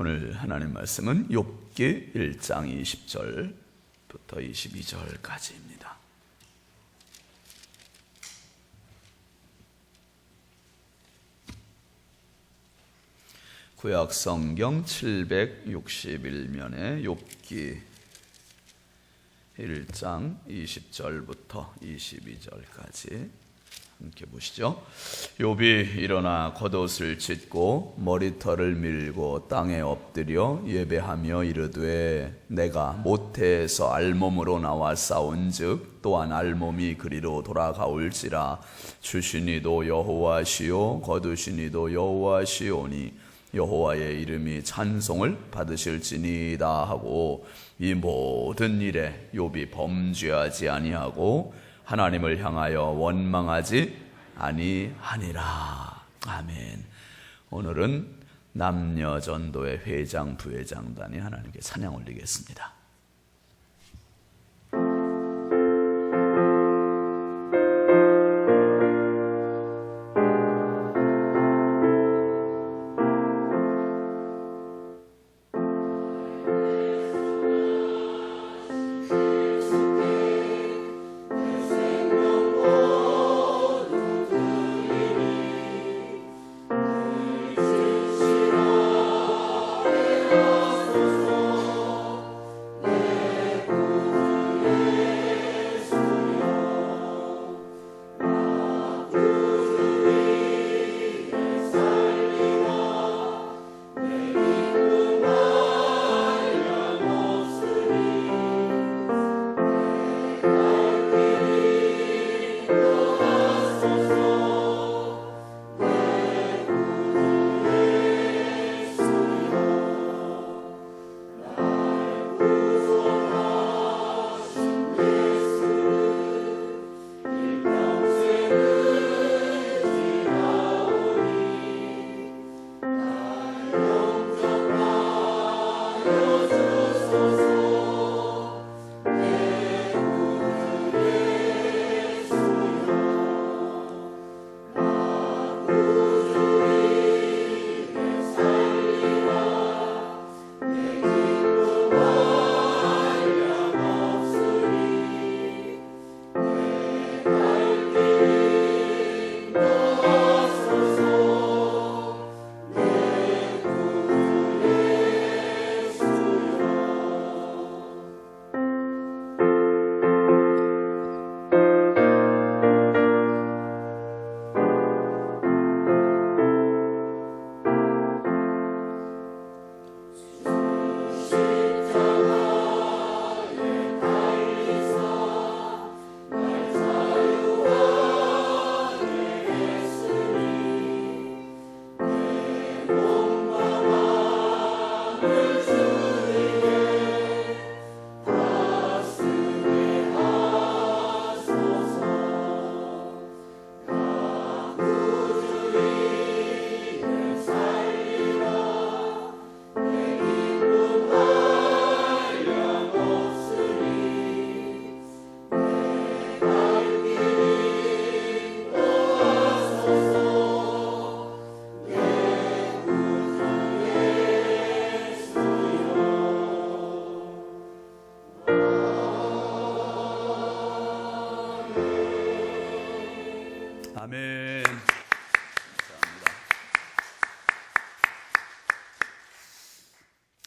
오늘 하나님 말씀은 욥기 1장 20절부터 22절까지입니다. 구약 성경 761면에 욥기 1장 20절부터 22절까지 함께 보시죠. 욥이 일어나 겉옷을 찢고 머리털을 밀고 땅에 엎드려 예배하며 이르되 내가 모태에서 알몸으로 나와 싸운즉 또한 알몸이 그리로 돌아가올지라. 주시니도 여호와시요 거두시니도 여호와시오니 여호와의 이름이 찬송을 받으실지니이다 하고, 이 모든 일에 욥이 범죄하지 아니하고 하나님을 향하여 원망하지 아니하니라. 아멘. 오늘은 남녀전도회 회장 부회장단이 하나님께 찬양 올리겠습니다. 아멘. 감사합니다.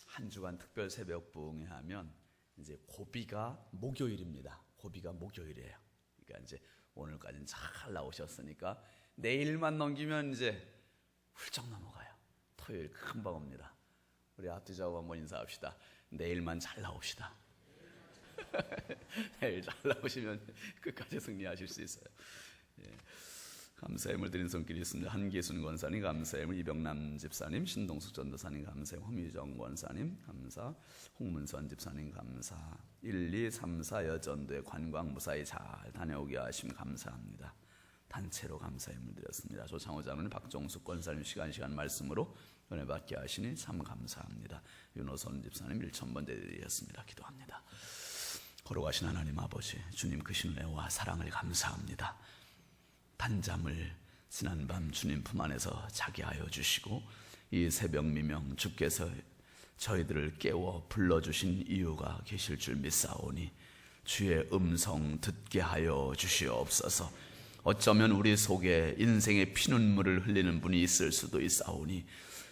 한 주간 특별 새벽 부흥회 하면 이제 고비가 목요일입니다. 고비가 목요일이에요. 그러니까 이제 오늘까지는 잘 나오셨으니까 내일만 넘기면 이제 훌쩍 넘어가요. 토요일 금방 옵니다. 우리 앞뒤자고 한번 인사합시다. 내일만 잘 나옵시다. 내일 잘 나오시면 끝까지 승리하실 수 있어요. 예. 감사의 물 드린 손길이 있습니다. 한기순 권사님 감사의 물, 이병남 집사님, 신동숙 전도사님 감사의 물, 황미정 권사님 감사, 홍문선 집사님 감사, 1, 2, 3, 4 여전도에 관광 무사히 잘 다녀오게 하심 감사합니다. 단체로 감사의 물 드렸습니다. 조창호 장로님, 박종숙 권사님 시간 말씀으로 은혜 받게 하시니 참 감사합니다. 윤호선 집사님 1000번 드리겠습니다. 기도합니다. 걸어가신 하나님 아버지, 주님 크신 은혜와 사랑을 감사합니다. 단잠을 지난밤 주님 품 안에서 자게 하여 주시고 이 새벽 미명 주께서 저희들을 깨워 불러주신 이유가 계실 줄 믿사오니 주의 음성 듣게 하여 주시옵소서. 어쩌면 우리 속에 인생의 피눈물을 흘리는 분이 있을 수도 있사오니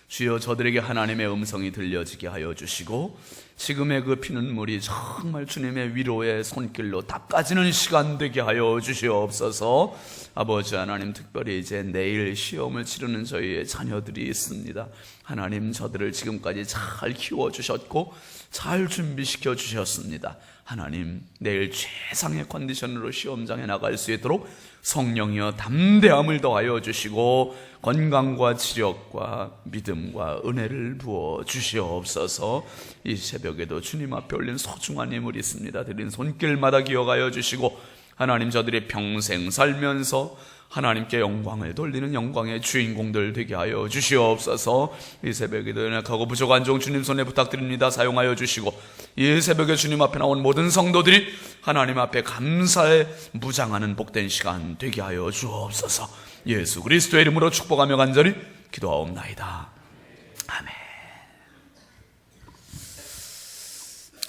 주여 저들에게 하나님의 음성이 들려지게 하여 주시고 지금의 그 피눈물이 정말 주님의 위로의 손길로 닦아지는 시간 되게 하여 주시옵소서. 아버지 하나님, 특별히 이제 내일 시험을 치르는 저희의 자녀들이 있습니다. 하나님, 저들을 지금까지 잘 키워주셨고 잘 준비시켜 주셨습니다. 하나님, 내일 최상의 컨디션으로 시험장에 나갈 수 있도록 성령이여 담대함을 더하여 주시고 건강과 지력과 믿음과 은혜를 부어 주시옵소서. 이 새벽에도 주님 앞에 올린 소중한 예물이 있습니다. 드린 손길마다 기억하여 주시고 하나님, 저들이 평생 살면서 하나님께 영광을 돌리는 영광의 주인공들 되게 하여 주시옵소서. 이 새벽에도 연약하고 부족한 종 주님 손에 부탁드립니다. 사용하여 주시고 이 새벽에 주님 앞에 나온 모든 성도들이 하나님 앞에 감사에 무장하는 복된 시간 되게 하여 주옵소서. 예수 그리스도의 이름으로 축복하며 간절히 기도하옵나이다. 아멘.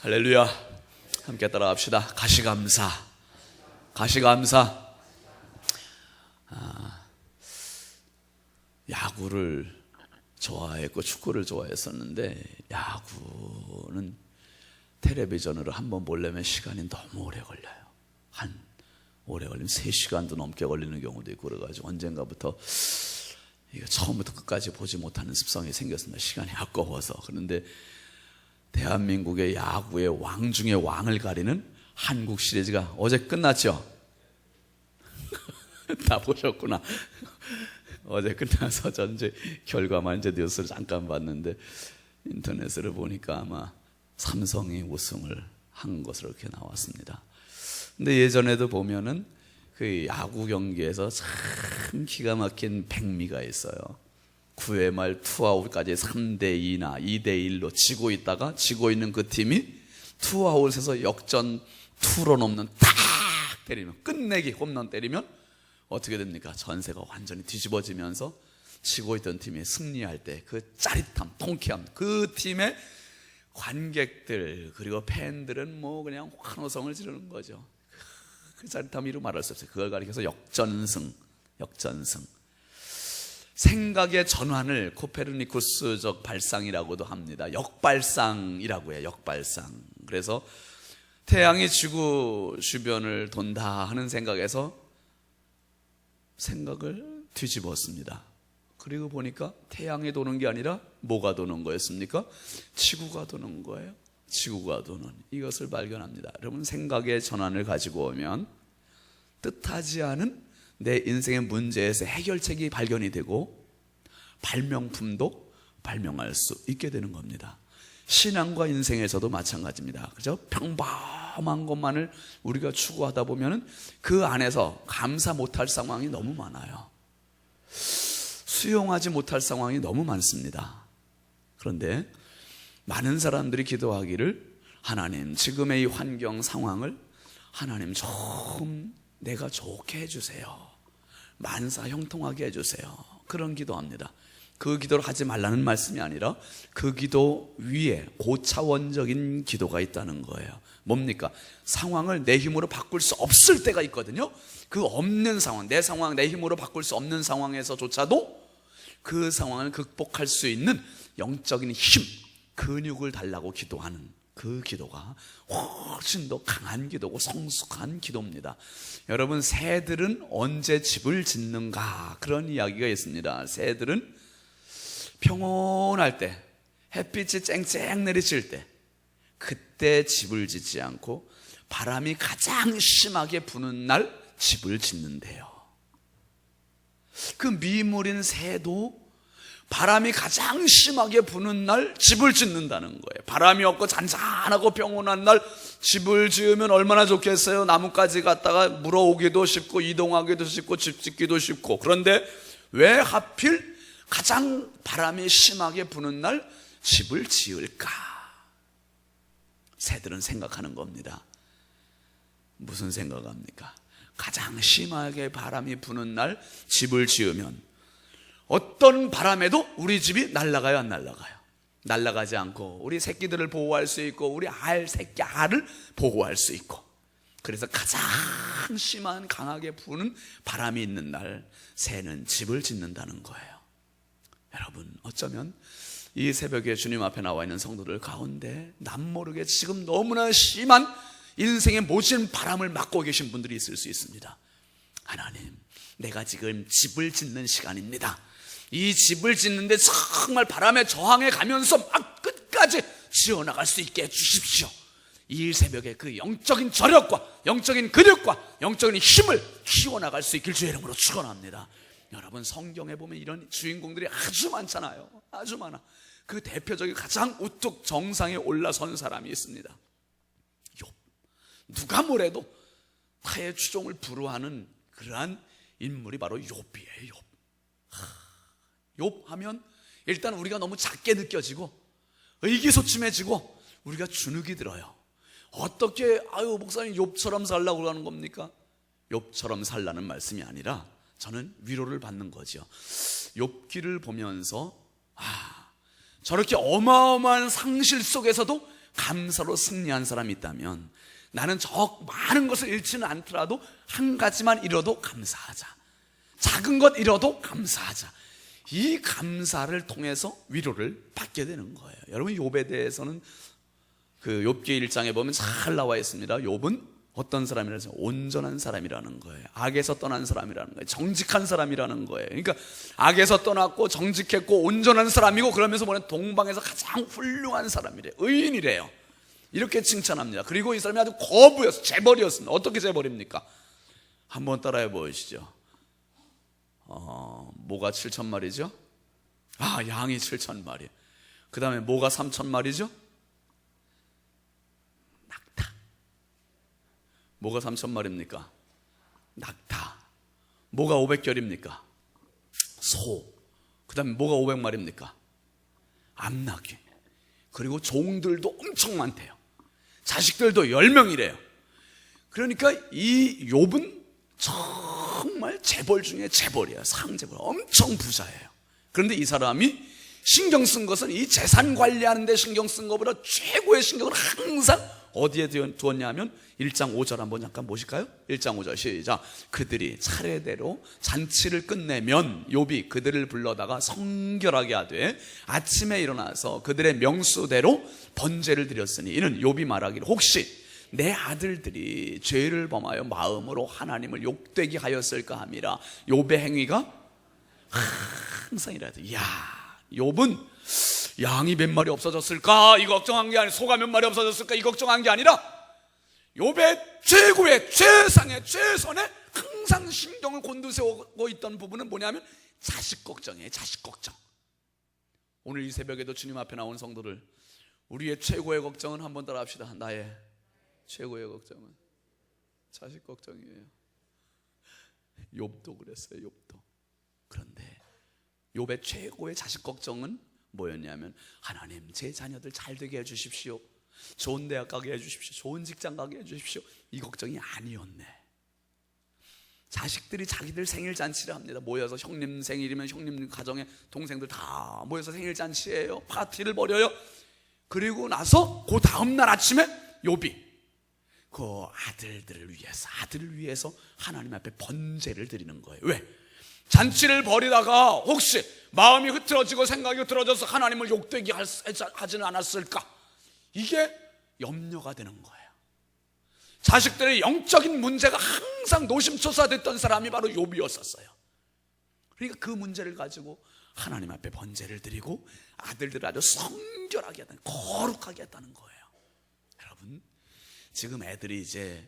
할렐루야. 함께 따라합시다. 가시감사, 가시감사. 야구를 좋아했고 축구를 좋아했었는데 야구는 텔레비전으로 한번 보려면 시간이 너무 오래 걸려요. 오래 걸리면 3시간도 넘게 걸리는 경우도 있고 그래가지고 언젠가부터 이거 처음부터 끝까지 보지 못하는 습성이 생겼습니다. 시간이 아까워서. 그런데 대한민국의 야구의 왕 중에 왕을 가리는 한국 시리즈가 어제 끝났죠? 다 보셨구나. 어제 끝나서 전체 결과만 이제 뉴스를 잠깐 봤는데 인터넷으로 보니까 아마 삼성이 우승을 한 것으로 이렇게 나왔습니다. 근데 예전에도 보면은 그 야구 경기에서 참 기가 막힌 백미가 있어요. 9회 말 투아웃까지 3대2나 2대1로 지고 있다가 지고 있는 그 팀이 투아웃에서 역전 투런 홈런 탁 때리면, 끝내기 홈런 때리면 어떻게 됩니까? 전세가 완전히 뒤집어지면서 지고 있던 팀이 승리할 때 그 짜릿함, 통쾌함, 그 팀의 관객들 그리고 팬들은 뭐 그냥 환호성을 지르는 거죠. 그 짜릿함 이루 말할 수 없어요. 그걸 가리켜서 역전승. 생각의 전환을 코페르니쿠스적 발상이라고도 합니다. 역발상이라고 해요. 역발상. 그래서 태양이 지구 주변을 돈다 하는 생각에서 생각을 뒤집었습니다. 그리고 보니까 태양이 도는 게 아니라 뭐가 도는 거였습니까? 지구가 도는 거예요. 지구가 도는 이것을 발견합니다. 여러분, 생각의 전환을 가지고 오면 뜻하지 않은 내 인생의 문제에서 해결책이 발견이 되고 발명품도 발명할 수 있게 되는 겁니다. 신앙과 인생에서도 마찬가지입니다. 그죠? 평범한 것만을 우리가 추구하다 보면은 그 안에서 감사 못할 상황이 너무 많아요. 수용하지 못할 상황이 너무 많습니다. 그런데 많은 사람들이 기도하기를, 하나님, 지금의 이 환경 상황을 하나님 좀 내가 좋게 해주세요. 만사 형통하게 해주세요. 그런 기도합니다. 그 기도를 하지 말라는 말씀이 아니라 그 기도 위에 고차원적인 기도가 있다는 거예요. 뭡니까? 상황을 내 힘으로 바꿀 수 없을 때가 있거든요. 그 없는 상황, 내 상황, 내 힘으로 바꿀 수 없는 상황에서조차도 그 상황을 극복할 수 있는 영적인 힘, 근육을 달라고 기도하는 그 기도가 훨씬 더 강한 기도고 성숙한 기도입니다. 여러분, 새들은 언제 집을 짓는가? 그런 이야기가 있습니다. 새들은 평온할 때, 햇빛이 쨍쨍 내리칠 때, 그때 집을 짓지 않고 바람이 가장 심하게 부는 날 집을 짓는데요. 그 미물인 새도 바람이 가장 심하게 부는 날 집을 짓는다는 거예요. 바람이 없고 잔잔하고 평온한 날 집을 지으면 얼마나 좋겠어요. 나뭇가지 갖다가 물어오기도 쉽고 이동하기도 쉽고 집 짓기도 쉽고. 그런데 왜 하필 가장 바람이 심하게 부는 날 집을 지을까? 새들은 생각하는 겁니다. 무슨 생각합니까? 가장 심하게 바람이 부는 날 집을 지으면 어떤 바람에도 우리 집이 날아가요, 안 날아가요? 날아가지 않고 우리 새끼들을 보호할 수 있고 우리 새끼 알을 보호할 수 있고, 그래서 가장 심한 강하게 부는 바람이 있는 날 새는 집을 짓는다는 거예요. 여러분, 어쩌면 이 새벽에 주님 앞에 나와 있는 성도들 가운데 남모르게 지금 너무나 심한 인생의 모진 바람을 맞고 계신 분들이 있을 수 있습니다. 하나님, 내가 지금 집을 짓는 시간입니다. 이 집을 짓는데 정말 바람에 저항해 가면서 막 끝까지 지어나갈 수 있게 해주십시오. 이 새벽에 그 영적인 저력과 영적인 근육과 영적인 힘을 키워나갈 수 있길 주의 이름으로 축원합니다. 여러분, 성경에 보면 이런 주인공들이 아주 많잖아요. 아주 많아. 그 대표적인 가장 우뚝 정상에 올라선 사람이 있습니다. 욥. 누가 뭐래도 타의 추종을 불허하는 그러한 인물이 바로 욥이에요. 욥 하면 일단 우리가 너무 작게 느껴지고 의기소침해지고 우리가 주눅이 들어요. 어떻게 목사님 욥처럼 살라고 하는 겁니까? 욥처럼 살라는 말씀이 아니라 저는 위로를 받는 거죠. 욥기를 보면서 저렇게 어마어마한 상실 속에서도 감사로 승리한 사람이 있다면 나는 저 많은 것을 잃지는 않더라도 한 가지만 잃어도 감사하자, 작은 것 잃어도 감사하자, 이 감사를 통해서 위로를 받게 되는 거예요. 여러분, 욥에 대해서는 그 욥기 1장에 보면 잘 나와 있습니다. 욥은 어떤 사람이라서 온전한 사람이라는 거예요. 악에서 떠난 사람이라는 거예요. 정직한 사람이라는 거예요. 그러니까 악에서 떠났고 정직했고 온전한 사람이고, 그러면서 뭐냐, 동방에서 가장 훌륭한 사람이래요. 의인이래요. 이렇게 칭찬합니다. 그리고 이 사람이 아주 거부였어요. 재벌이었습니다. 어떻게 재벌입니까? 한번 따라해 보시죠. 모가 7,000마리죠? 양이 7,000마리. 그 다음에 모가 3,000마리죠? 낙타. 모가 3,000마리입니까? 낙타. 모가 500결입니까? 소. 그 다음에 모가 500마리입니까? 암나귀. 그리고 종들도 엄청 많대요. 자식들도 10명이래요. 그러니까 이 욥은 정말 재벌 중에 재벌이에요. 상재벌. 엄청 부자예요. 그런데 이 사람이 신경 쓴 것은 이 재산 관리하는 데 신경 쓴 것보다 최고의 신경을 항상 어디에 두었냐 하면 1장 5절 한번 잠깐 보실까요? 1장 5절 시작. 그들이 차례대로 잔치를 끝내면 욥이 그들을 불러다가 성결하게 하되 아침에 일어나서 그들의 명수대로 번제를 드렸으니 이는 욥이 말하기를 혹시 내 아들들이 죄를 범하여 마음으로 하나님을 욕되게 하였을까 함이라. 욥의 행위가 항상 이래야 돼. 욥은 양이 몇 마리 없어졌을까 이 걱정한 게 아니라, 소가 몇 마리 없어졌을까 이 걱정한 게 아니라, 욥의 최고의 최상의 최선의 항상 신경을 곤두세우고 있던 부분은 뭐냐면 자식 걱정이에요. 자식 걱정. 오늘 이 새벽에도 주님 앞에 나온 성도들, 우리의 최고의 걱정은 한번 따라 합시다. 나의 최고의 걱정은 자식 걱정이에요. 욥도 그랬어요. 욥도. 그런데 욥의 최고의 자식 걱정은 뭐였냐면, 하나님 제 자녀들 잘 되게 해주십시오, 좋은 대학 가게 해주십시오, 좋은 직장 가게 해주십시오, 이 걱정이 아니었네. 자식들이 자기들 생일 잔치를 합니다. 모여서 형님 생일이면 형님 가정에 동생들 다 모여서 생일 잔치예요. 파티를 벌여요. 그리고 나서 그 다음날 아침에 욥이 그 아들을 위해서 하나님 앞에 번제를 드리는 거예요. 왜? 잔치를 벌이다가 혹시 마음이 흐트러지고 생각이 흐트러져서 하나님을 욕되게 하지는 않았을까, 이게 염려가 되는 거예요. 자식들의 영적인 문제가 항상 노심초사됐던 사람이 바로 욥이었었어요. 그러니까 그 문제를 가지고 하나님 앞에 번제를 드리고 아들들을 아주 성결하게 했다는, 거룩하게 했다는 거예요. 여러분, 지금 애들이 이제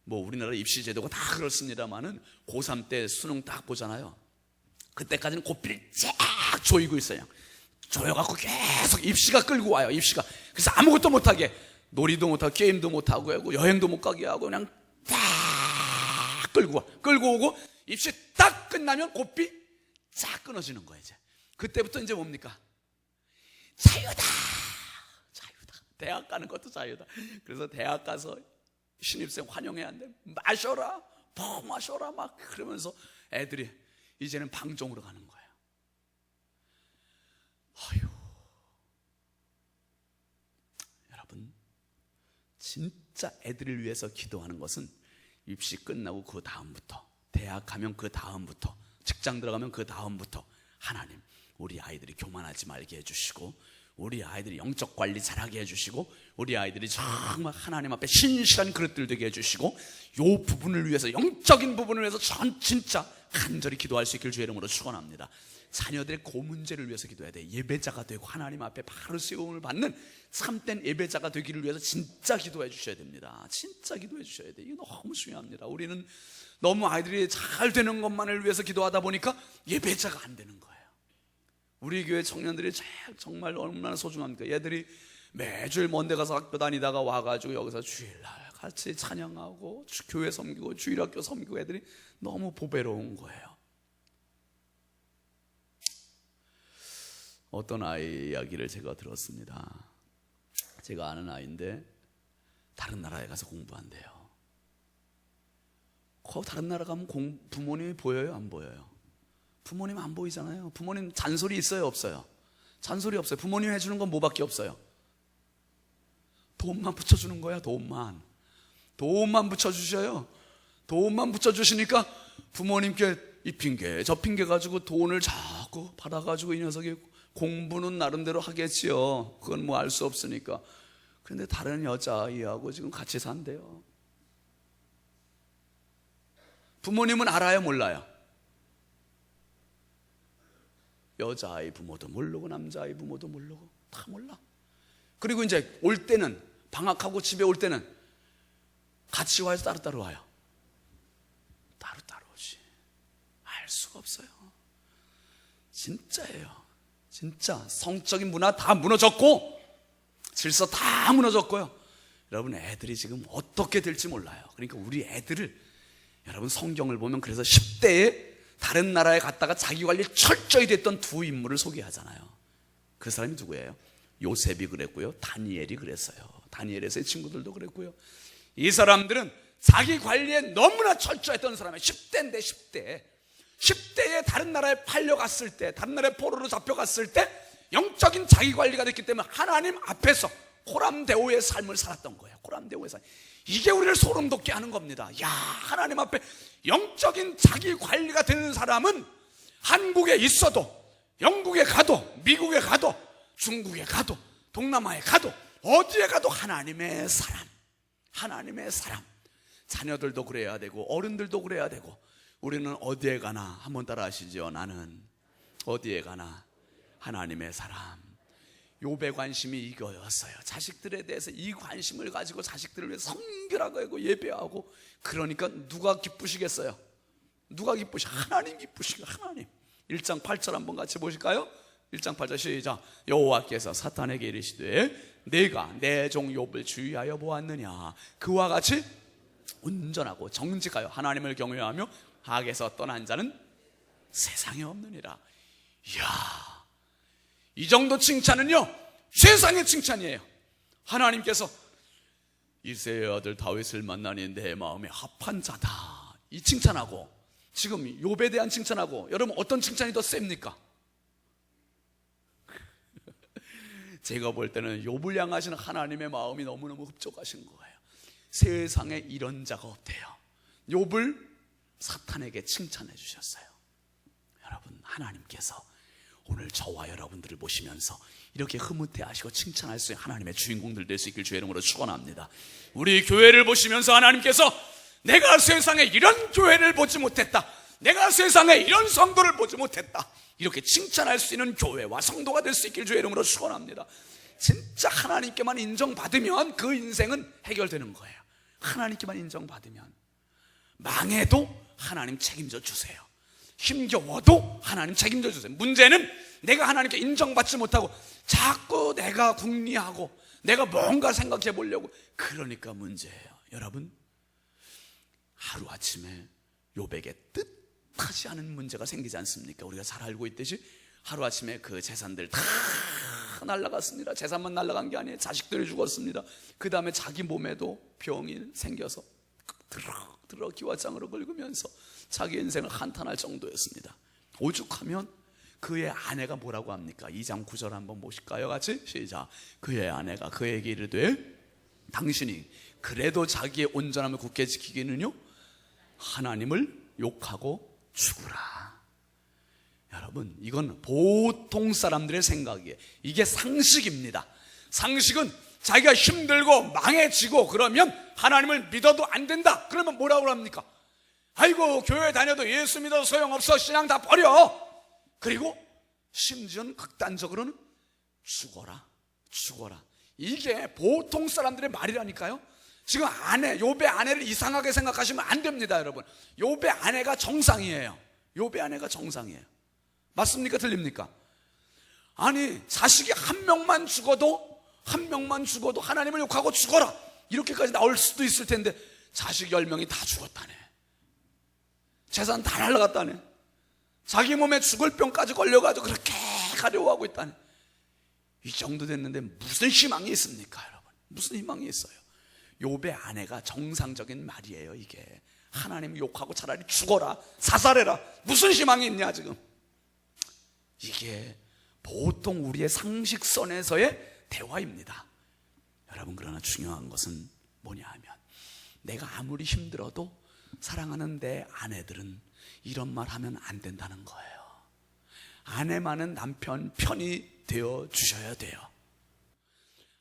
우리나라 입시제도가 다 그렇습니다만은 고3 때 수능 딱 보잖아요. 그때까지는 고삐를 쫙 조이고 있어요. 조여갖고 계속 입시가 끌고 와요. 입시가. 그래서 아무것도 못하게, 놀이도 못하고 게임도 못하고 여행도 못 가게 하고 그냥 딱 끌고 오고 입시 딱 끝나면 고삐 쫙 끊어지는 거예요. 이제 그때부터 이제 뭡니까? 자유다. 대학 가는 것도 자유다. 그래서 대학 가서 신입생 환영해야 한대. 마셔라, 더 마셔라, 막 그러면서 애들이 이제는 방종으로 가는 거예요. 여러분, 진짜 애들을 위해서 기도하는 것은 입시 끝나고 그 다음부터, 대학 가면 그 다음부터, 직장 들어가면 그 다음부터 하나님, 우리 아이들이 교만하지 말게 해주시고, 우리 아이들이 영적 관리 잘하게 해주시고, 우리 아이들이 정말 하나님 앞에 신실한 그릇들 되게 해주시고, 이 부분을 위해서, 영적인 부분을 위해서 진짜 간절히 기도할 수 있길 주의 이름으로 축원합니다. 자녀들의 그 문제를 위해서 기도해야 돼. 예배자가 되고 하나님 앞에 바로 세움을 받는 참된 예배자가 되기를 위해서 진짜 기도해 주셔야 됩니다. 진짜 기도해 주셔야 돼. 이거 너무 중요합니다. 우리는 너무 아이들이 잘 되는 것만을 위해서 기도하다 보니까 예배자가 안 되는 거예요. 우리 교회 청년들이 정말 얼마나 소중합니까? 얘들이 매주일 먼데 가서 학교 다니다가 와가지고 여기서 주일날 같이 찬양하고 교회 섬기고 주일학교 섬기고, 애들이 너무 보배로운 거예요. 어떤 아이 이야기를 제가 들었습니다. 제가 아는 아이인데 다른 나라에 가서 공부한대요. 다른 나라 가면 부모님이 보여요, 안 보여요? 부모님 안 보이잖아요. 부모님 잔소리 있어요, 없어요? 잔소리 없어요. 부모님 해주는 건 뭐밖에 없어요? 돈만 붙여주는 거야. 돈만 붙여주셔요. 돈만 붙여주시니까 부모님께 이 핑계 저 핑계 가지고 돈을 자꾸 받아가지고 이 녀석이 공부는 나름대로 하겠지요. 그건 뭐 알 수 없으니까. 그런데 다른 여자아이하고 지금 같이 산대요. 부모님은 알아요, 몰라요? 여자아이 부모도 모르고 남자아이 부모도 모르고 다 몰라. 그리고 이제 올 때는, 방학하고 집에 올 때는 같이 와서 따로따로 와요. 따로따로 오지. 알 수가 없어요. 진짜예요. 진짜 성적인 문화 다 무너졌고 질서 다 무너졌고요. 여러분, 애들이 지금 어떻게 될지 몰라요. 그러니까 우리 애들을, 여러분 성경을 보면 그래서 10대에 다른 나라에 갔다가 자기 관리 철저히 됐던 두 인물을 소개하잖아요. 그 사람이 누구예요? 요셉이 그랬고요, 다니엘이 그랬어요. 다니엘의 친구들도 그랬고요. 이 사람들은 자기 관리에 너무나 철저했던 사람이에요. 10대인데 10대에 다른 나라에 팔려갔을 때, 다른 나라에 포로로 잡혀갔을 때 영적인 자기 관리가 됐기 때문에 하나님 앞에서 코람데오의 삶을 살았던 거예요. 코람데오의 삶. 이게 우리를 소름 돋게 하는 겁니다. 야, 하나님 앞에 영적인 자기 관리가 되는 사람은 한국에 있어도, 영국에 가도, 미국에 가도, 중국에 가도, 동남아에 가도, 어디에 가도 하나님의 사람, 하나님의 사람. 자녀들도 그래야 되고 어른들도 그래야 되고, 우리는 어디에 가나 한번 따라 하시죠. 나는 어디에 가나 하나님의 사람. 욥의 관심이 이거였어요. 자식들에 대해서 이 관심을 가지고 자식들을 위해서 성결하고 예배하고. 그러니까 누가 기쁘시겠어요? 누가 기쁘시? 하나님 기쁘시고, 하나님. 1장 8절 한번 같이 보실까요? 1장 8절 시작. 여호와께서 사탄에게 이르시되 내가 내 종 욥을 주의하여 보았느냐. 그와 같이 온전하고 정직하여 하나님을 경외하며 악에서 떠난 자는 세상에 없느니라. 이야, 이 정도 칭찬은요 세상의 칭찬이에요. 하나님께서 이새의 아들 다윗을 만나니 내 마음에 합한 자다, 이 칭찬하고 지금 욥에 대한 칭찬하고, 여러분 어떤 칭찬이 더 셉니까? 제가 볼 때는 욥을 향하시는 하나님의 마음이 너무너무 흡족하신 거예요. 세상에 이런 자가 없대요. 욥을 사탄에게 칭찬해 주셨어요. 여러분, 하나님께서 오늘 저와 여러분들을 보시면서 이렇게 흐뭇해하시고 칭찬할 수 있는 하나님의 주인공들 될 수 있길 주의 이름으로 축원합니다. 우리 교회를 보시면서 하나님께서 내가 세상에 이런 교회를 보지 못했다, 내가 세상에 이런 성도를 보지 못했다, 이렇게 칭찬할 수 있는 교회와 성도가 될 수 있길 주의 이름으로 축원합니다. 진짜 하나님께만 인정받으면 그 인생은 해결되는 거예요. 하나님께만 인정받으면, 망해도 하나님 책임져 주세요. 힘겨워도 하나님 책임져 주세요. 문제는 내가 하나님께 인정받지 못하고 자꾸 내가 궁리하고 내가 뭔가 생각해 보려고, 그러니까 문제예요. 여러분, 하루아침에 욥에게 뜻하지 않은 문제가 생기지 않습니까? 우리가 잘 알고 있듯이 하루아침에 그 재산들 다 날아갔습니다. 재산만 날아간 게 아니에요. 자식들이 죽었습니다. 그 다음에 자기 몸에도 병이 생겨서 들어 기와장으로 긁으면서 자기 인생을 한탄할 정도였습니다. 오죽하면 그의 아내가 뭐라고 합니까? 2장 9절 한번 보실까요? 같이 시작. 그의 아내가 그에게 이르되 당신이 그래도 자기의 온전함을 굳게 지키기는요, 하나님을 욕하고 죽으라. 여러분, 이건 보통 사람들의 생각이에요. 이게 상식입니다. 상식은 자기가 힘들고 망해지고 그러면 하나님을 믿어도 안 된다. 그러면 뭐라고 합니까? 아이고, 교회 다녀도 예수 믿어도 소용없어, 신앙 다 버려. 그리고 심지어는 극단적으로는 죽어라, 죽어라. 이게 보통 사람들의 말이라니까요. 지금 욥의 아내를 이상하게 생각하시면 안 됩니다, 여러분. 욥의 아내가 정상이에요. 욥의 아내가 정상이에요. 맞습니까? 틀립니까? 아니, 자식이 한 명만 죽어도 하나님을 욕하고 죽어라, 이렇게까지 나올 수도 있을 텐데 자식 10명이 다 죽었다네. 재산 다 날라갔다네. 자기 몸에 죽을 병까지 걸려가지고 그렇게 가려워하고 있다네. 이 정도 됐는데 무슨 희망이 있습니까, 여러분? 무슨 희망이 있어요? 욥의 아내가 정상적인 말이에요. 이게 하나님 욕하고 차라리 죽어라, 사살해라. 무슨 희망이 있냐 지금. 이게 보통 우리의 상식선에서의 대화입니다. 여러분, 그러나 중요한 것은 뭐냐 하면, 내가 아무리 힘들어도 사랑하는 내 아내들은 이런 말 하면 안 된다는 거예요. 아내만은 남편 편이 되어 주셔야 돼요.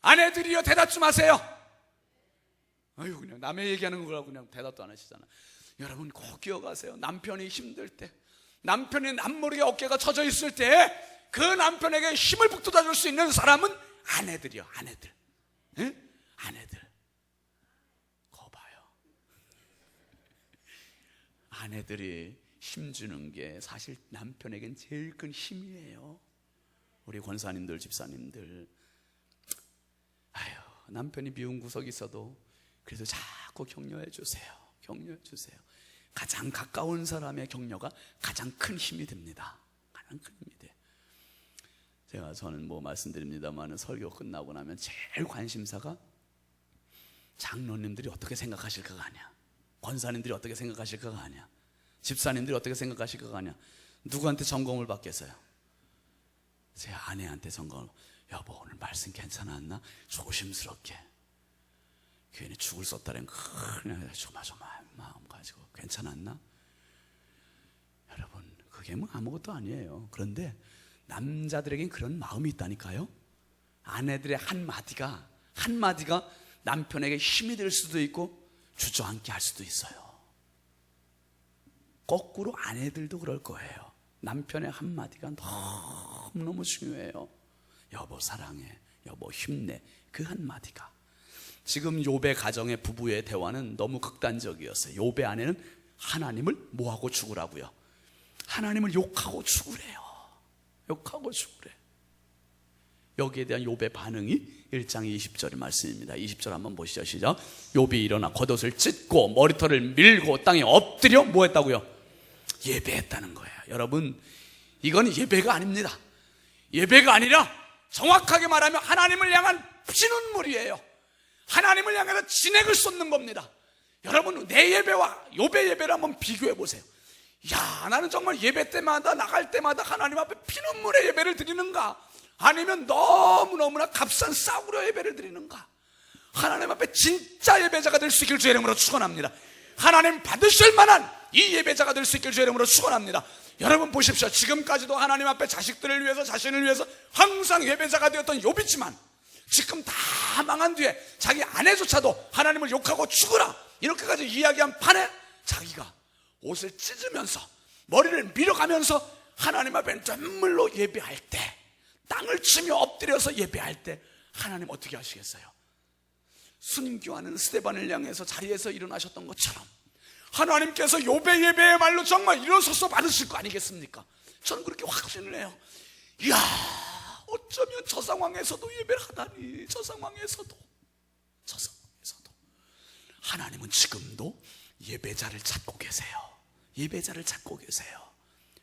아내들이요, 대답 좀 하세요. 아유, 그냥 남의 얘기하는 거라고 그냥 대답도 안 하시잖아. 여러분, 꼭 기억하세요. 남편이 힘들 때, 남편이 남모르게 어깨가 처져 있을 때 그 남편에게 힘을 북돋아 줄 수 있는 사람은 아내들이요. 아내들. 에? 아내들. 거 봐요. 아내들이 힘주는 게 사실 남편에겐 제일 큰 힘이에요. 우리 권사님들, 집사님들, 아유, 남편이 미운 구석이 있어도 그래도 자꾸 격려해 주세요. 격려해 주세요. 가장 가까운 사람의 격려가 가장 큰 힘이 됩니다. 가장 큰 힘이 돼요. 저는 뭐 말씀드립니다만, 설교 끝나고 나면 제일 관심사가 장로님들이 어떻게 생각하실까가 아니야. 권사님들이 어떻게 생각하실까가 아니야. 집사님들이 어떻게 생각하실까가 아니야. 누구한테 점검을 받겠어요? 제 아내한테 점검을. 여보, 오늘 말씀 괜찮았나? 조심스럽게. 괜히 죽을 썼다는 그냥 조마조마한 마음 가지고 괜찮았나? 여러분, 그게 뭐 아무것도 아니에요. 그런데 남자들에겐 그런 마음이 있다니까요. 아내들의 한마디가 남편에게 힘이 될 수도 있고 주저앉게 할 수도 있어요. 거꾸로 아내들도 그럴 거예요. 남편의 한마디가 너무너무 중요해요. 여보 사랑해, 여보 힘내, 그 한마디가. 지금 욥의 가정의 부부의 대화는 너무 극단적이었어요. 욥의 아내는 하나님을 뭐하고 죽으라고요? 하나님을 욕하고 죽으래요. 욕하고 죽으래. 여기에 대한 욥의 반응이 1장 20절의 말씀입니다. 20절 한번 보시죠. 시작. 욥이 일어나 겉옷을 찢고 머리털을 밀고 땅에 엎드려 뭐 했다고요? 예배했다는 거예요. 여러분, 이건 예배가 아닙니다. 예배가 아니라 정확하게 말하면 하나님을 향한 피눈물이에요. 하나님을 향해서 진액을 쏟는 겁니다. 여러분, 내 예배와 욥의 예배를 한번 비교해 보세요. 야, 나는 정말 예배 때마다 나갈 때마다 하나님 앞에 피눈물의 예배를 드리는가? 아니면 너무너무나 값싼 싸구려 예배를 드리는가? 하나님 앞에 진짜 예배자가 될 수 있길 주의 이름으로 축원합니다. 하나님 받으실 만한 이 예배자가 될 수 있길 주의 이름으로 축원합니다. 여러분 보십시오. 지금까지도 하나님 앞에 자식들을 위해서, 자신을 위해서 항상 예배자가 되었던 욥이지만 지금 다 망한 뒤에 자기 아내조차도 하나님을 욕하고 죽으라 이렇게까지 이야기한 판에 자기가 옷을 찢으면서 머리를 밀어가면서 하나님 앞에 눈물로 예배할 때, 땅을 치며 엎드려서 예배할 때 하나님 어떻게 하시겠어요? 순교하는 스데반을 향해서 자리에서 일어나셨던 것처럼 하나님께서 욥의 예배야말로 정말 일어서서 받으실 거 아니겠습니까? 저는 그렇게 확신을 해요. 이야, 어쩌면 저 상황에서도 예배를 하다니. 저 상황에서도 하나님은 지금도 예배자를 찾고 계세요. 예배자를 찾고 계세요.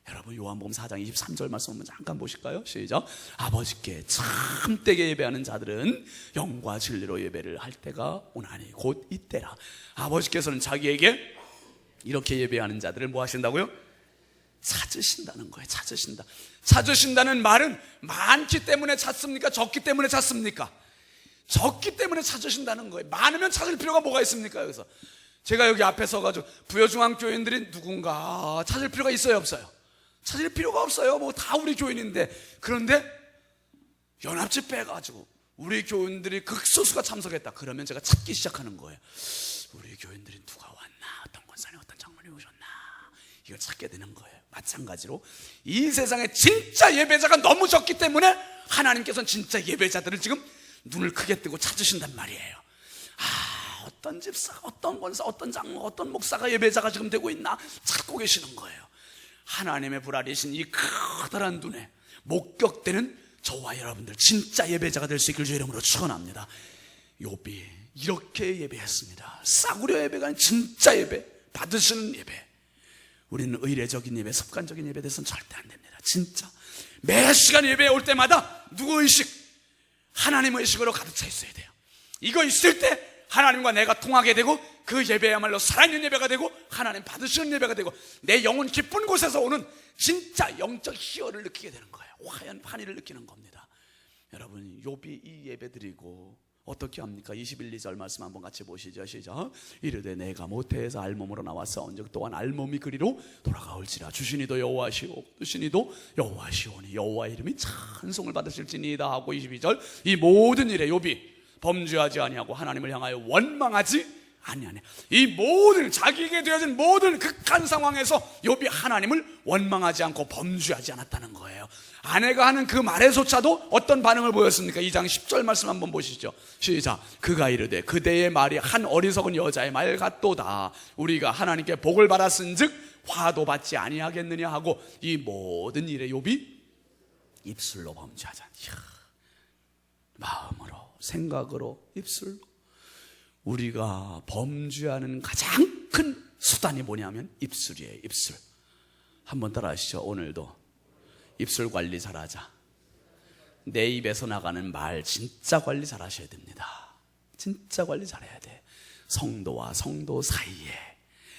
여러분, 요한복음 4장 23절 말씀 한번 잠깐 보실까요? 시작. 아버지께 참되게 예배하는 자들은 영과 진리로 예배를 할 때가 오나니 곧 이때라. 아버지께서는 자기에게 이렇게 예배하는 자들을 뭐 하신다고요? 찾으신다는 거예요. 찾으신다는 말은 많기 때문에 찾습니까? 적기 때문에 찾습니까? 적기 때문에 찾으신다는 거예요. 많으면 찾을 필요가 뭐가 있습니까? 그래서 제가 여기 앞에 서가지고 부여중앙교인들이 누군가 찾을 필요가 있어요, 없어요? 찾을 필요가 없어요. 뭐 다 우리 교인인데. 그런데 연합집 빼가지고 우리 교인들이 극소수가 참석했다. 그러면 제가 찾기 시작하는 거예요. 우리 교인들이 누가 왔나, 어떤 권사님, 어떤 장로님 오셨나, 이걸 찾게 되는 거예요. 마찬가지로 이 세상에 진짜 예배자가 너무 적기 때문에 하나님께서는 진짜 예배자들을 지금 눈을 크게 뜨고 찾으신단 말이에요. 어떤 집사, 어떤 권사, 어떤 장로, 어떤 목사가 예배자가 지금 되고 있나 찾고 계시는 거예요. 하나님의 불알이신 이 커다란 눈에 목격되는 저와 여러분들 진짜 예배자가 될 수 있길 주의 이름으로 축원합니다. 욥이 이렇게 예배했습니다. 싸구려 예배가 아닌 진짜 예배, 받으시는 예배. 우리는 의례적인 예배, 습관적인 예배에 대해서는 절대 안 됩니다. 진짜 매 시간 예배에 올 때마다 누구 의식? 하나님 의식으로 가득 차 있어야 돼요. 이거 있을 때 하나님과 내가 통하게 되고 그 예배야말로 살아있는 예배가 되고 하나님 받으시는 예배가 되고 내 영혼 깊은 곳에서 오는 진짜 영적 희열을 느끼게 되는 거예요. 화연 환희를 느끼는 겁니다. 여러분, 욥이 이 예배 드리고 어떻게 합니까? 21, 2절 말씀 한번 같이 보시죠. 시작. 이르되 내가 모태에서 알몸으로 나왔사온즉 또한 알몸이 그리로 돌아가올지라. 주시니도 여호와시오 주시니도 여호와시오니 여호와 이름이 찬송을 받으실지니이다 하고 22절 이 모든 일에 욥이 범죄하지 아니하고 하나님을 향하여 원망하지 아니하네. 이 모든 자기에게 되어진 모든 극한 상황에서 욥이 하나님을 원망하지 않고 범죄하지 않았다는 거예요. 아내가 하는 그 말에조차도 어떤 반응을 보였습니까? 2장 10절 말씀 한번 보시죠. 시작. 그가 이르되 그대의 말이 한 어리석은 여자의 말 같도다. 우리가 하나님께 복을 받았은즉 화도 받지 아니하겠느냐 하고 이 모든 일에 욥이 입술로 범죄하지 않냐. 마음으로, 생각으로, 입술로. 우리가 범죄하는 가장 큰 수단이 뭐냐면 입술이에요. 입술. 한번 따라 하시죠. 오늘도 입술 관리 잘하자. 내 입에서 나가는 말 진짜 관리 잘하셔야 됩니다. 진짜 관리 잘해야 돼. 성도와 성도 사이에,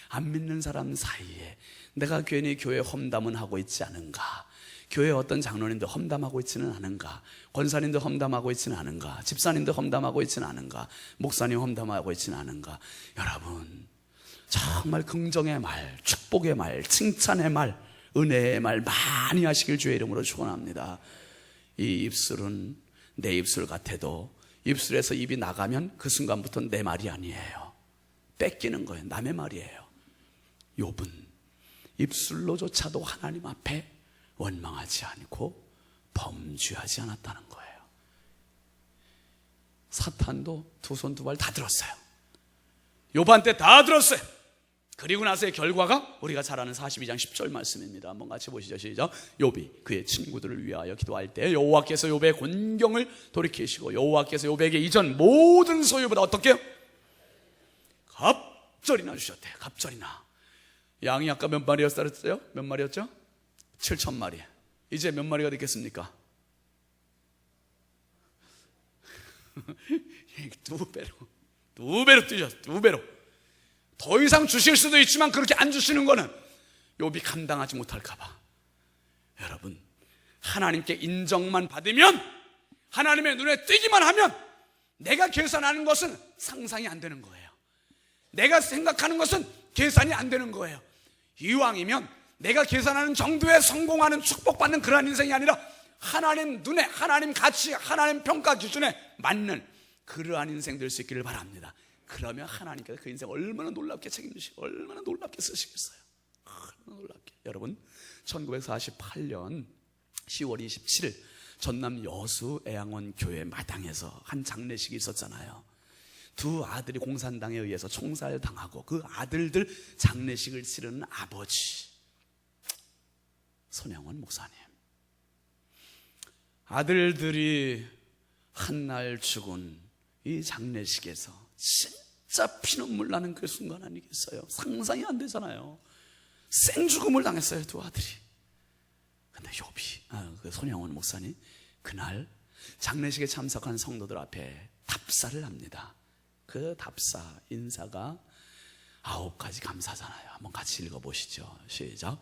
안 믿는 사람 사이에 내가 괜히 교회 험담은 하고 있지 않은가, 교회 어떤 장로님도 험담하고 있지는 않은가, 권사님도 험담하고 있지는 않은가, 집사님도 험담하고 있지는 않은가, 목사님 험담하고 있지는 않은가. 여러분, 정말 긍정의 말, 축복의 말, 칭찬의 말, 은혜의 말 많이 하시길 주의 이름으로 축원합니다. 이 입술은 내 입술 같아도 입술에서 입이 나가면 그 순간부터 내 말이 아니에요. 뺏기는 거예요. 남의 말이에요. 욥은 입술로조차도 하나님 앞에 원망하지 않고 범죄하지 않았다는 거예요. 사탄도 두 손 두 발 다 들었어요. 욥한테 다 들었어요. 그리고 나서의 결과가 우리가 잘 아는 42장 10절 말씀입니다. 한번 같이 보시죠. 시작. 욥이 그의 친구들을 위하여 기도할 때 여호와께서 욥의 곤경을 돌이키시고 여호와께서 욥에게 이전 모든 소유보다 어떻게 해요? 갑절이나 주셨대요. 갑절이나. 양이 아까 몇 마리였어요? 몇 마리였죠? 7,000마리. 이제 몇 마리가 되겠습니까? 두 배로 뛰셨어요. 두 배로. 더 이상 주실 수도 있지만 그렇게 안 주시는 거는 욥이 감당하지 못할까 봐. 여러분, 하나님께 인정만 받으면, 하나님의 눈에 띄기만 하면 내가 계산하는 것은 상상이 안 되는 거예요. 내가 생각하는 것은 계산이 안 되는 거예요. 이왕이면 내가 계산하는 정도의 성공하는 축복받는 그러한 인생이 아니라 하나님 눈에, 하나님 가치, 하나님 평가 기준에 맞는 그러한 인생 될 수 있기를 바랍니다. 그러면 하나님께서 그 인생 얼마나 놀랍게 책임지시고 얼마나 놀랍게 쓰시겠어요. 얼마나 놀랍게. 여러분, 1948년 10월 27일 전남 여수 애양원 교회 마당에서 한 장례식이 있었잖아요. 두 아들이 공산당에 의해서 총살당하고 그 아들들 장례식을 치르는 아버지 손양원 목사님, 아들들이 한날 죽은 이 장례식에서 진짜 피눈물 나는 그 순간 아니겠어요? 상상이 안 되잖아요. 생죽음을 당했어요, 두 아들이. 근데 욥이, 그 손양원 목사님, 그날 장례식에 참석한 성도들 앞에 답사를 합니다. 그 답사, 인사가 9가지 감사잖아요. 한번 같이 읽어보시죠. 시작.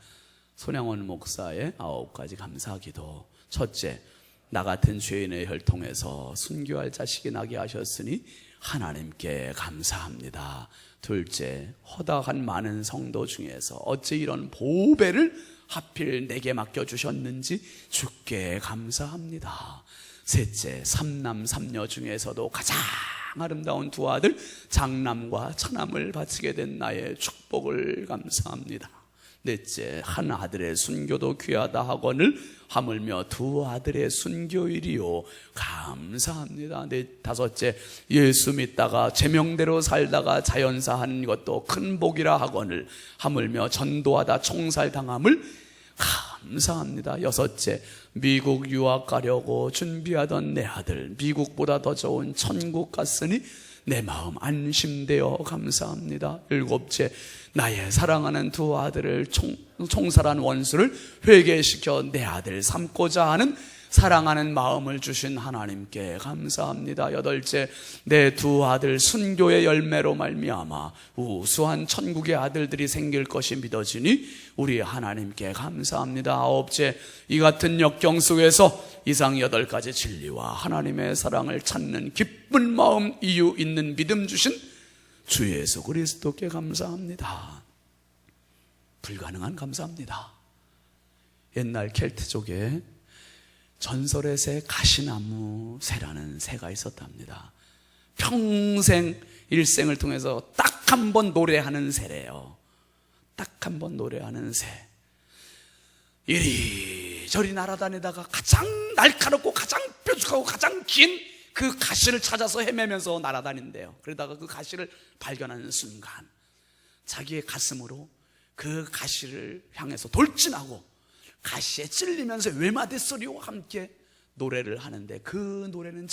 손양원 목사의 9가지 감사기도. 첫째, 나 같은 죄인의 혈통에서 순교할 자식이 나게 하셨으니 하나님께 감사합니다. 둘째, 허다한 많은 성도 중에서 어찌 이런 보배를 하필 내게 맡겨주셨는지 주께 감사합니다. 셋째, 삼남 삼녀 중에서도 가장 아름다운 두 아들 장남과 차남을 바치게 된 나의 축복을 감사합니다. 넷째, 한 아들의 순교도 귀하다 하거늘 하물며 두 아들의 순교일이요 감사합니다. 다섯째, 예수 믿다가 제명대로 살다가 자연사한 것도 큰 복이라 하거늘 하물며 전도하다 총살당함을 감사합니다. 여섯째, 미국 유학 가려고 준비하던 내 아들 미국보다 더 좋은 천국 갔으니 내 마음 안심되어 감사합니다. 일곱째, 나의 사랑하는 두 아들을 총살한 원수를 회개시켜 내 아들 삼고자 하는 사랑하는 마음을 주신 하나님께 감사합니다. 여덟째, 내 두 아들 순교의 열매로 말미암아 우수한 천국의 아들들이 생길 것이 믿어지니 우리 하나님께 감사합니다. 아홉째, 이 같은 역경 속에서 이상 8가지 진리와 하나님의 사랑을 찾는 기쁜 마음, 이유 있는 믿음 주신 주 예수 그리스도께 감사합니다. 불가능한 감사합니다. 옛날 켈트족에 전설의 새 가시나무 새라는 새가 있었답니다. 평생 일생을 통해서 딱 한 번 노래하는 새래요. 딱 한 번 노래하는 새. 이리저리 날아다니다가 가장 날카롭고 가장 뾰족하고 가장 긴 그 가시를 찾아서 헤매면서 날아다닌대요. 그러다가 그 가시를 발견하는 순간 자기의 가슴으로 그 가시를 향해서 돌진하고 가시에 찔리면서 외마디 소리와 함께 노래를 하는데 그 노래는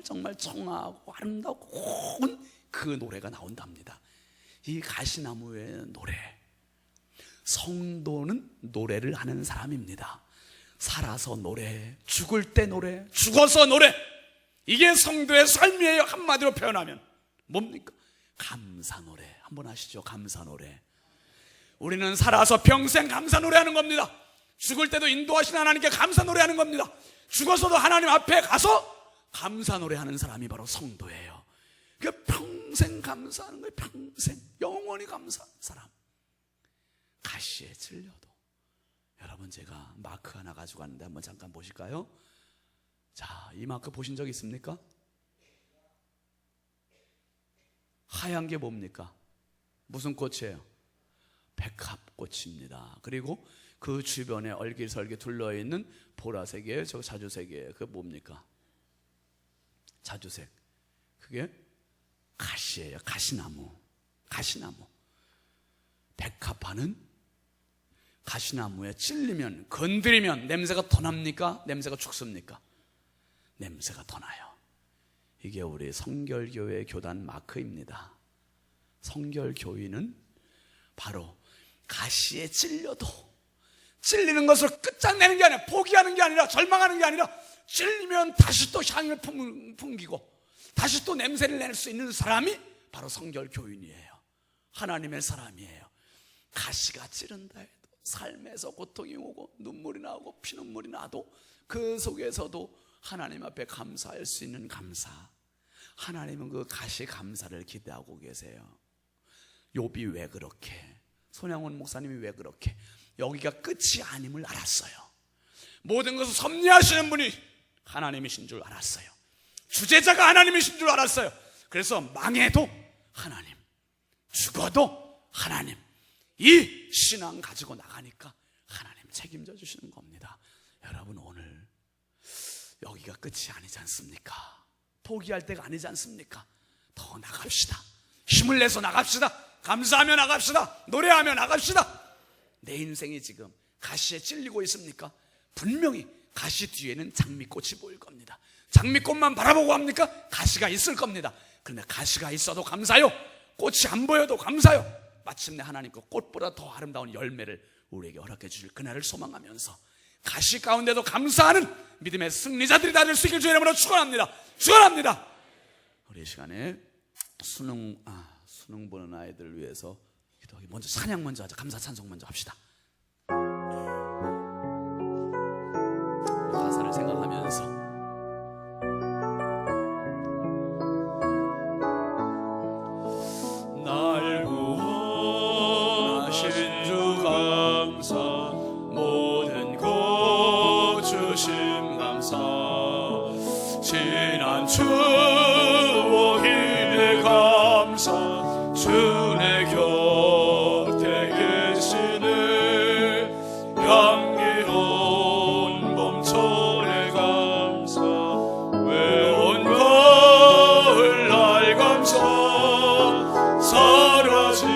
정말 청아하고 아름답고 고운 그 노래가 나온답니다. 이 가시나무의 노래, 성도는 노래를 하는 사람입니다. 살아서 노래, 죽을 때 노래, 죽어서 노래, 이게 성도의 삶이에요. 한마디로 표현하면 뭡니까? 감사 노래. 한번 하시죠. 감사 노래. 우리는 살아서 평생 감사 노래하는 겁니다. 죽을 때도 인도하신 하나님께 감사 노래하는 겁니다. 죽어서도 하나님 앞에 가서 감사 노래하는 사람이 바로 성도예요. 그러니까 평생 감사하는 거예요. 평생 영원히 감사하는 사람. 가시에 찔려도. 여러분, 제가 마크 하나 가지고 왔는데 한번 잠깐 보실까요? 자, 이 마크 보신 적 있습니까? 하얀 게 뭡니까? 무슨 꽃이에요? 백합꽃입니다. 그리고 그 주변에 얼기설기 둘러있는 보라색이에요. 저 자주색이에요. 그게 뭡니까? 자주색. 그게 가시예요. 가시나무. 가시나무. 백합화는 가시나무에 찔리면, 건드리면 냄새가 더 납니까? 냄새가 죽습니까? 냄새가 더 나요. 이게 우리 성결교회 교단 마크입니다. 성결교인은 바로 가시에 찔려도 찔리는 것을 끝장내는 게 아니라, 포기하는 게 아니라, 절망하는 게 아니라, 찔리면 다시 또 향을 풍기고 다시 또 냄새를 낼 수 있는 사람이 바로 성결교인이에요. 하나님의 사람이에요. 가시가 찌른다 해도, 삶에서 고통이 오고 눈물이 나오고 피눈물이 나도 그 속에서도 하나님 앞에 감사할 수 있는 감사. 하나님은 그 가시 감사를 기대하고 계세요. 욥이 왜 그렇게, 손양원 목사님이 왜 그렇게 여기가 끝이 아님을 알았어요. 모든 것을 섭리하시는 분이 하나님이신 줄 알았어요. 주제자가 하나님이신 줄 알았어요. 그래서 망해도 하나님, 죽어도 하나님, 이 신앙 가지고 나가니까 하나님 책임져 주시는 겁니다. 여러분, 오늘 여기가 끝이 아니지 않습니까? 포기할 때가 아니지 않습니까? 더 나갑시다. 힘을 내서 나갑시다. 감사하며 나갑시다. 노래하며 나갑시다. 내 인생이 지금 가시에 찔리고 있습니까? 분명히 가시 뒤에는 장미꽃이 보일 겁니다. 장미꽃만 바라보고 합니까? 가시가 있을 겁니다. 그런데 가시가 있어도 감사요, 꽃이 안 보여도 감사요. 마침내 하나님 그 꽃보다 더 아름다운 열매를 우리에게 허락해 주실 그날을 소망하면서 가시 가운데도 감사하는 믿음의 승리자들이 다 될 수 있길 주의 이름으로 축원합니다. 축원합니다. 우리 이 시간에 수능 보는 아이들을 위해서 기도하기, 먼저 찬양 먼저 하자. 감사 찬송 먼저 합시다. 가사를 생각하면 지난 추억이네 감사 주 내 곁에 계시네 향기로운 봄철에 감사 외로운 가을날 감사 사라진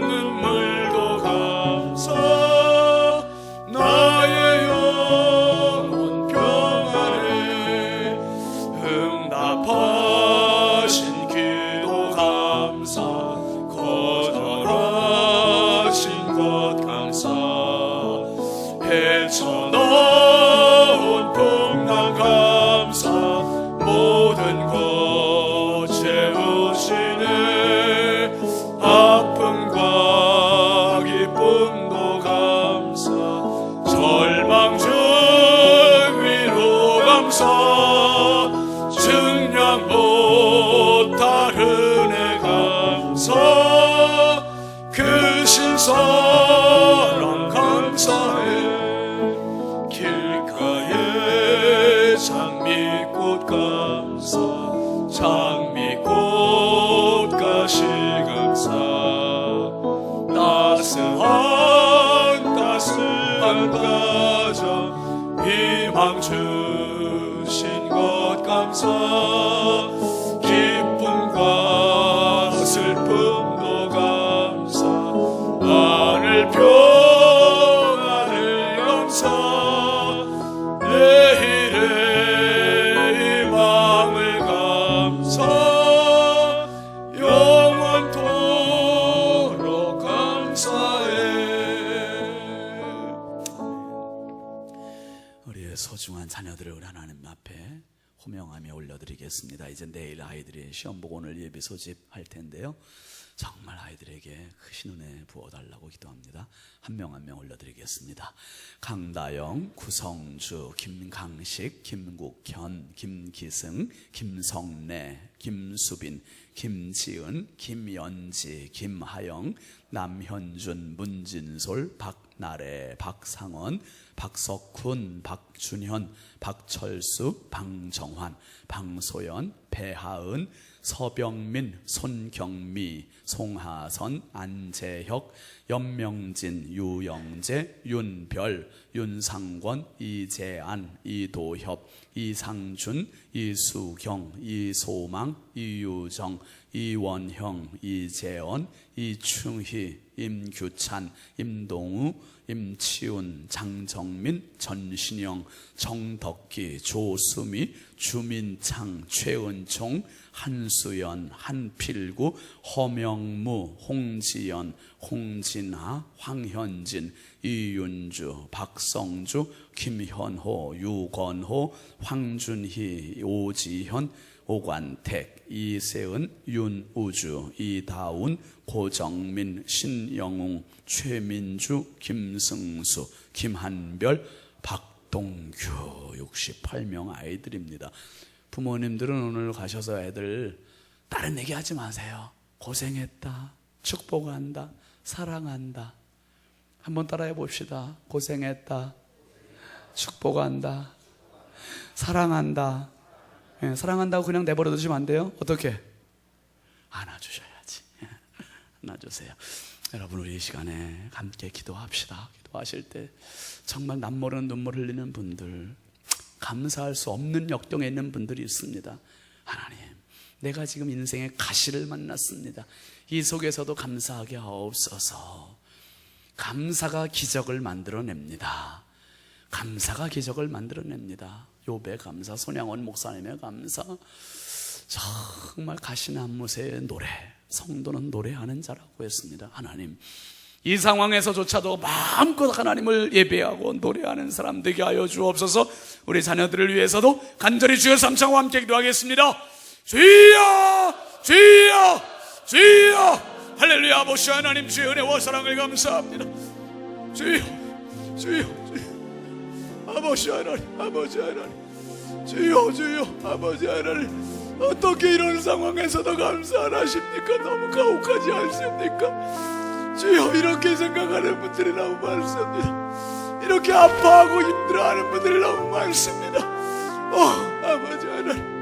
눈물도 감사 나의 영혼 평안에 응답하신 기도 감사 거절하신 것 감사 헤쳐나온 풍랑 감사 모든 것 채우시네 아픔과 기쁨도 감사 절망 중 위로 감사 증량 못할 은혜 감사 그 신사랑 감사해 길가에 장미꽃 감사 장미꽃 가시 감사 따스한 가정 희망 주신 것 감사 기쁨과 슬픔도 감사 하늘 평안을 감사 내일의 희망을 감사 영원토록 감사해. 우리의 소중한 자녀들을 우리 하나님 앞에 호명하며 올려드리겠습니다. 이제 내일 아이들이 시험 보고 오늘 예비 소집할 텐데요, 정말 아이들에게 크신 은혜 부어달라고 기도합니다. 한 명 한 명 올려드리겠습니다. 강다영, 구성주, 김강식, 김국현, 김기승, 김성래, 김수빈, 김지은, 김연지, 김하영, 남현준, 문진솔, 박나래, 박상원, 박석훈, 박준현, 박철수, 방정환, 방소연, 배하은, 서병민, 손경미, 송하선, 안재혁, 연명진, 유영재, 윤별, 윤상권, 이재안, 이도협, 이상준, 이수경, 이소망, 이유정, 이원형, 이재원, 이충희, 임규찬, 임동우, 임치훈, 장정민, 전신영, 정덕기, 조수미, 주민창, 최은총, 한수연, 한필구, 허명무, 홍지연, 홍진아, 황현진, 이윤주, 박성주, 김현호, 유건호, 황준희, 오지현, 오관택, 이세은, 윤우주, 이다운, 고정민, 신영웅, 최민주, 김승수, 김한별, 박동규 68명 아이들입니다. 부모님들은 오늘 가셔서 애들 다른 얘기 하지 마세요. 고생했다, 축복한다, 사랑한다. 한번 따라해 봅시다. 고생했다, 축복한다, 사랑한다. 예, 사랑한다고 그냥 내버려 두시면 안 돼요. 어떻게? 안아주셔야지. 안아주세요. 여러분, 우리 이 시간에 함께 기도합시다. 기도하실 때 정말 남모르는 눈물 흘리는 분들, 감사할 수 없는 역경에 있는 분들이 있습니다. 하나님, 내가 지금 인생의 가시를 만났습니다. 이 속에서도 감사하게 하옵소서. 감사가 기적을 만들어냅니다. 감사가 기적을 만들어냅니다. 욥의 감사, 손양원 목사님의 감사, 정말 가시나무새의 노래, 성도는 노래하는 자라고 했습니다. 하나님, 이 상황에서조차도 마음껏 하나님을 예배하고 노래하는 사람 되게 하여 주옵소서. 우리 자녀들을 위해서도 간절히 주여 삼창과 함께 기도하겠습니다. 주여, 주여, 주여. 할렐루야. 아버지 하나님, 주의 은혜와 사랑을 감사합니다. 주여, 주여, 주여. 아버지 하나님, 아버지 하나님, 주여, 주여, 아버지 하나님, 어떻게 이런 상황에서도 감사 안 하십니까? 너무 가혹하지 않습니까? 주여, 이렇게 생각하는 분들이 너무 많습니다. 이렇게 아파하고 힘들어하는 분들이 너무 많습니다. 아버지 하나님,